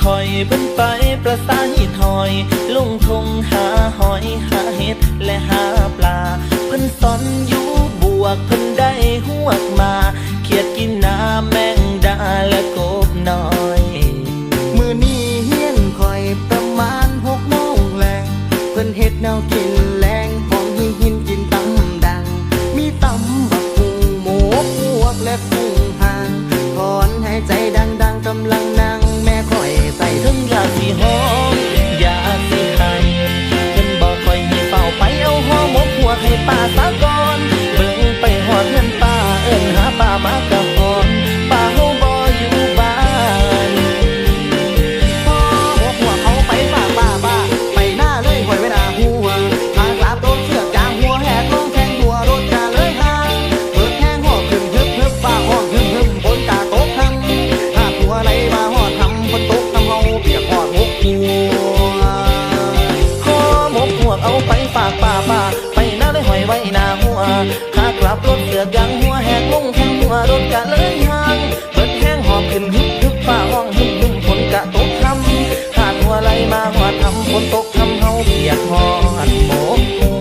คอยเพิ่นไปประสานหิดหอยลงทงหาหอยหาเห็ดและหาปลาเพิ่นสอนอยู่บวกเพิ่นได้หวกมาเขียดกินน้ำแมงดาและกบน้อยมื้อนี้เฮียนคอยประมาณ6 โมงแลงเพิ่นเฮ็ดแนวกินแรงหอมหินกินตำดังมีตำบักหุ่งหมูพวกและกุ้งหางถอนหายใจดังๆกำลังนั่งแม่คอยใส่ถึงยาสีหอมยาสีไข่เพิ่นบอกคอยให้เฝ้าไปเอาห่อหมกหัวให้ป้าซะก่อนเบิ่งไปหอดเงินป้าเอิ้นหาป้ามากะหอนป้าเฮาบ่อยู่บ้านพ่อหัวเขาไปฝากป้าไปหน้าเลยหอยไว้หน้าหัวพากลับรถเสือกจางหัวแหกลงแทงหัวรถกะเลยห่างเปิดแทงหอบขึ้นฮึบป้าห้องฮึบฝนกะตกทำถ้าตัวไหลมาหอดทำฝนตกทำเฮาเปียกหอดหกหัวห่อหมกหัวเอาไปฝากป้าไปหน้าเลยหอยไว้หน้าหัวขากลับรถเสือกยางหัวแหกลงแทงหัวรถกะเลยห่างเปิดแทงหอบขึ้นฮึบป้าห้องฮึบฝนกะตกทำถ้าตัวไหลมาหอดทำฝนตกทำเฮาเปียกหอดหมกหัว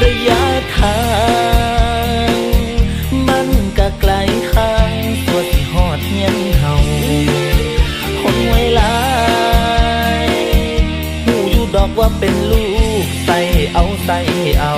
ระยะทางมันก็ไกลข้างตัวสิหอดเฮียนเฮาคนไว้หลายหูอยู่ดอกว่าเป็นลูกใส่เอา